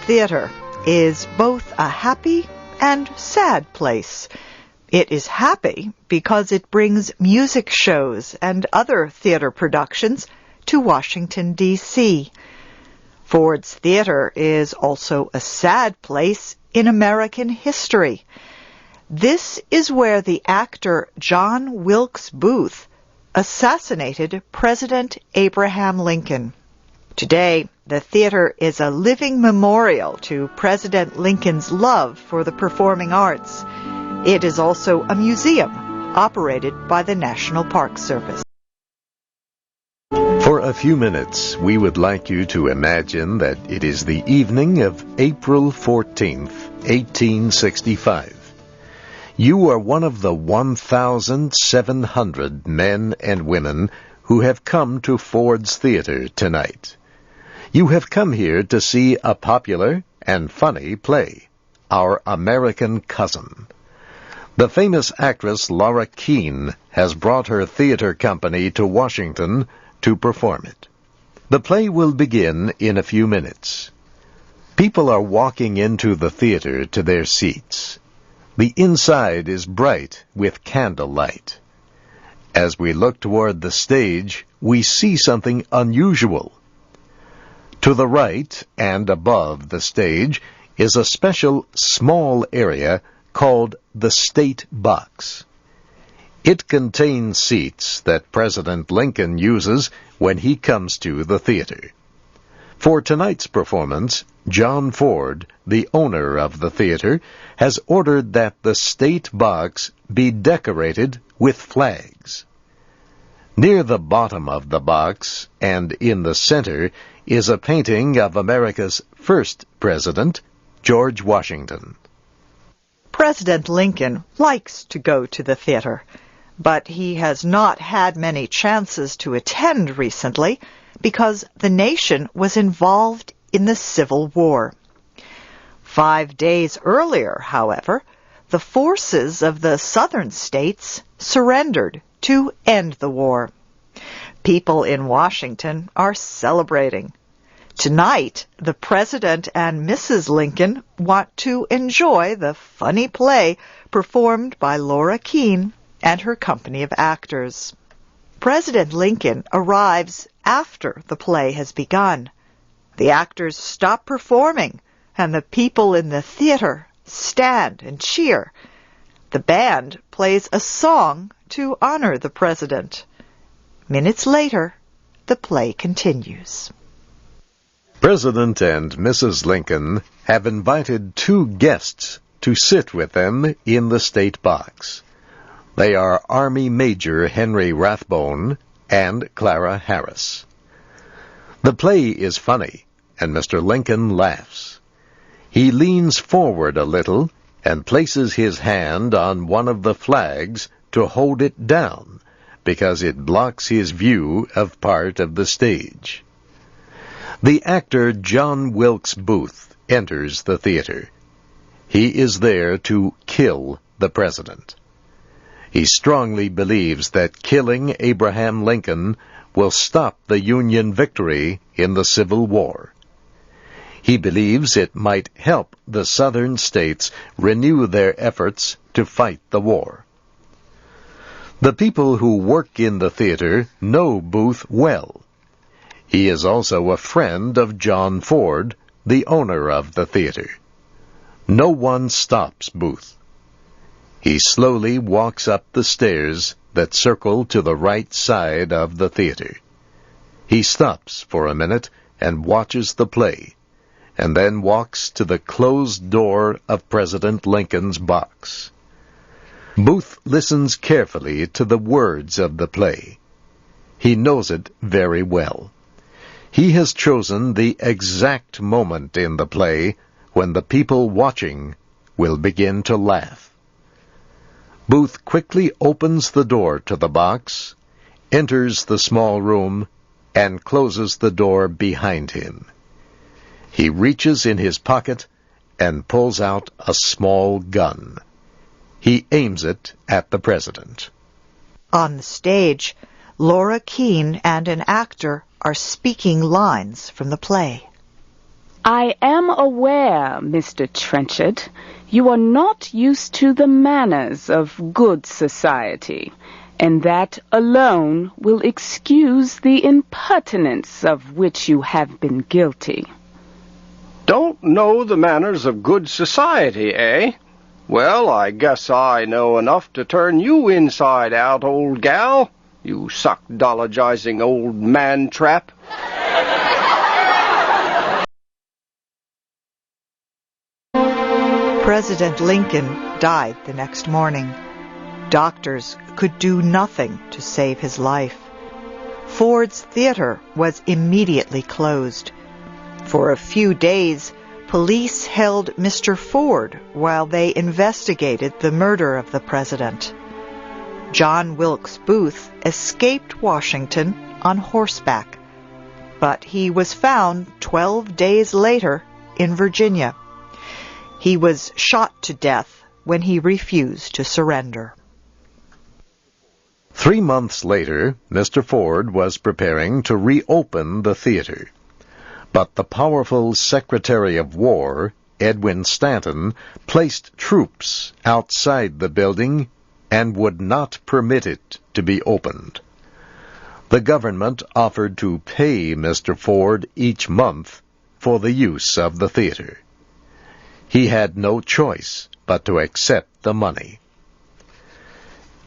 Theater is both a happy and sad place. It is happy because it brings music shows and other theater productions to Washington, D.C. Ford's Theater is also a sad place in American history. This is where the actor John Wilkes Booth assassinated President Abraham Lincoln. Today, the theater is a living memorial to President Lincoln's love for the performing arts. It is also a museum operated by the National Park Service. For a few minutes, we would like you to imagine that it is the evening of April 14th, 1865. You are one of the 1,700 men and women who have come to Ford's Theater tonight. You have come here to see a popular and funny play, Our American Cousin. The famous actress Laura Keene has brought her theater company to Washington to perform it. The play will begin in a few minutes. People are walking into the theater to their seats. The inside is bright with candlelight. As we look toward the stage, we see something unusual. To the right and above the stage is a special small area called the State Box. It contains seats that President Lincoln uses when he comes to the theater. For tonight's performance, John Ford, the owner of the theater, has ordered that the State Box be decorated with flags. Near the bottom of the box and in the center is a painting of America's first president, George Washington. President Lincoln likes to go to the theater, but he has not had many chances to attend recently because the nation was involved in the Civil War. 5 days earlier, however, the forces of the southern states surrendered to end the war. People in Washington are celebrating. Tonight, the President and Mrs. Lincoln want to enjoy the funny play performed by Laura Keene and her company of actors. President Lincoln arrives after the play has begun. The actors stop performing, and the people in the theater stand and cheer. The band plays a song to honor the president. Minutes later, the play continues. President and Mrs. Lincoln have invited 2 guests to sit with them in the State Box. They are Army Major Henry Rathbone and Clara Harris. The play is funny, and Mr. Lincoln laughs. He leans forward a little and places his hand on one of the flags to hold it down because it blocks his view of part of the stage. The actor John Wilkes Booth enters the theater. He is there to kill the president. He strongly believes that killing Abraham Lincoln will stop the Union victory in the Civil War. He believes it might help the southern states renew their efforts to fight the war. The people who work in the theater know Booth well. He is also a friend of John Ford, the owner of the theater. No one stops Booth. He slowly walks up the stairs that circle to the right side of the theater. He stops for a minute and watches the play, and then walks to the closed door of President Lincoln's box. Booth listens carefully to the words of the play. He knows it very well. He has chosen the exact moment in the play when the people watching will begin to laugh. Booth quickly opens the door to the box, enters the small room, and closes the door behind him. He reaches in his pocket and pulls out a small gun. He aims it at the president. On the stage, Laura Keene and an actor are speaking lines from the play. I am aware, Mr. Trenchard, you are not used to the manners of good society, and that alone will excuse the impertinence of which you have been guilty. Don't know the manners of good society, eh? Well, I guess I know enough to turn you inside out, old gal. You suckdologizing old man-trap. President Lincoln died the next morning. Doctors could do nothing to save his life. Ford's Theater was immediately closed. For a few days, police held Mr. Ford while they investigated the murder of the president. John Wilkes Booth escaped Washington on horseback, but he was found 12 days later in Virginia. He was shot to death when he refused to surrender. 3 months later, Mr. Ford was preparing to reopen the theater. But the powerful Secretary of War, Edwin Stanton, placed troops outside the building and would not permit it to be opened. The government offered to pay Mr. Ford each month for the use of the theater. He had no choice but to accept the money.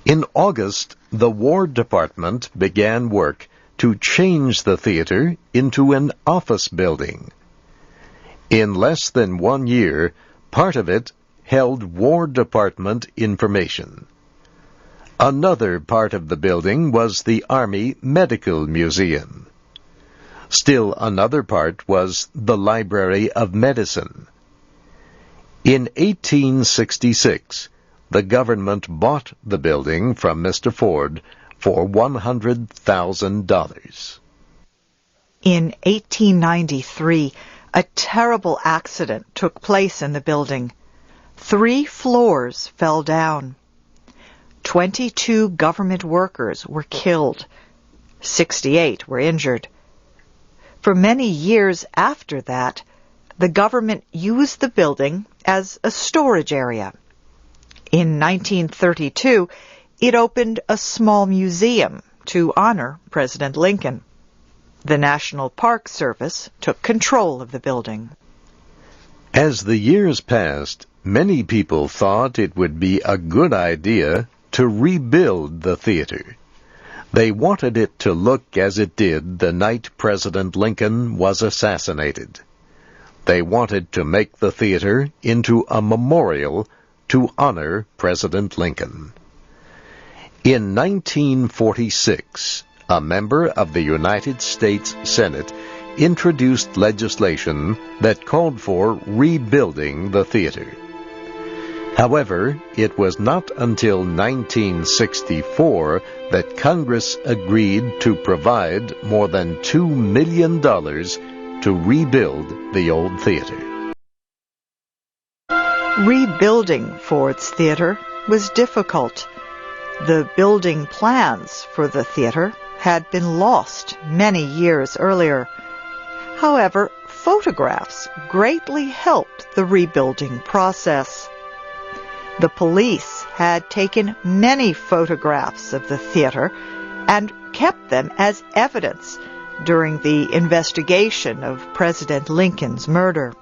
In August, the War Department began work to change the theater into an office building. In less than 1 year, part of it held War Department information. Another part of the building was the Army Medical Museum. Still another part was the Library of Medicine. In 1866, the government bought the building from Mr. Ford for $100,000. In 1893, a terrible accident took place in the building. 3 floors fell down. 22 government workers were killed. 68 were injured. For many years after that, the government used the building as a storage area. In 1932, it opened a small museum to honor President Lincoln. The National Park Service took control of the building. As the years passed, many people thought it would be a good idea to rebuild the theater. They wanted it to look as it did the night President Lincoln was assassinated. They wanted to make the theater into a memorial to honor President Lincoln. In 1946, a member of the United States Senate introduced legislation that called for rebuilding the theater. However, it was not until 1964 that Congress agreed to provide more than $2 million to rebuild the old theater. Rebuilding Ford's Theater was difficult. The building plans for the theater had been lost many years earlier. However, photographs greatly helped the rebuilding process. The police had taken many photographs of the theater and kept them as evidence during the investigation of President Lincoln's murder.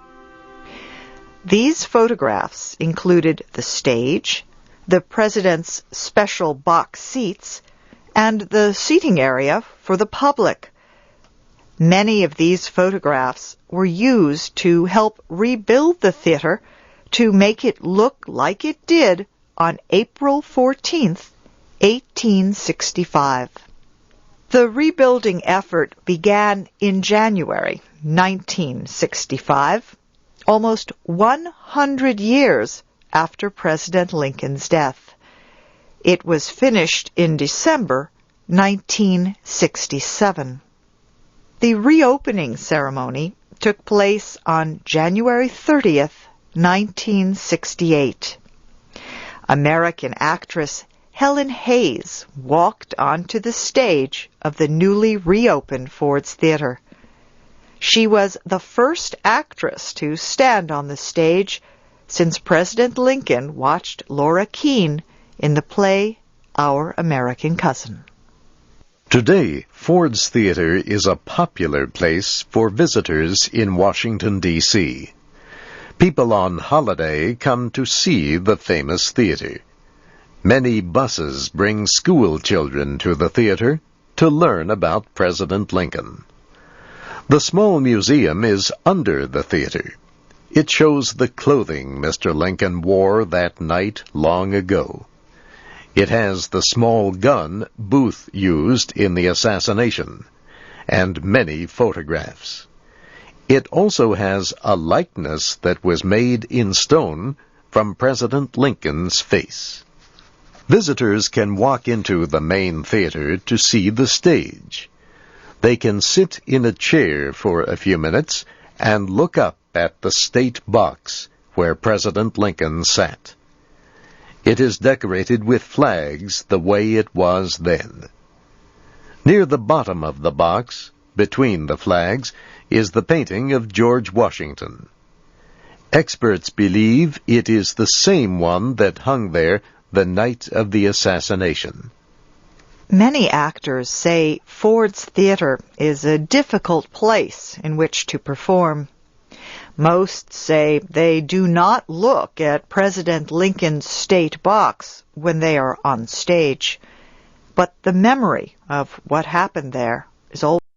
These photographs included the stage, the president's special box seats, and the seating area for the public. Many of these photographs were used to help rebuild the theater to make it look like it did on April 14th, 1865. The rebuilding effort began in January 1965, almost 100 years after President Lincoln's death. It was finished in December 1967. The reopening ceremony took place on January 30th, 1968. American actress Helen Hayes walked onto the stage of the newly reopened Ford's Theater. She was the first actress to stand on the stage since President Lincoln watched Laura Keene in the play Our American Cousin. Today, Ford's Theater is a popular place for visitors in Washington, D.C. People on holiday come to see the famous theater. Many buses bring school children to the theater to learn about President Lincoln. The small museum is under the theater. It shows the clothing Mr. Lincoln wore that night long ago. It has the small gun Booth used in the assassination, and many photographs. It also has a likeness that was made in stone from President Lincoln's face. Visitors can walk into the main theater to see the stage. They can sit in a chair for a few minutes and look up at the state box where President Lincoln sat. It is decorated with flags the way it was then. Near the bottom of the box, between the flags, is the painting of George Washington. Experts believe it is the same one that hung there the night of the assassination. Many actors say Ford's Theater is a difficult place in which to perform. Most say they do not look at President Lincoln's state box when they are on stage. But the memory of what happened there is always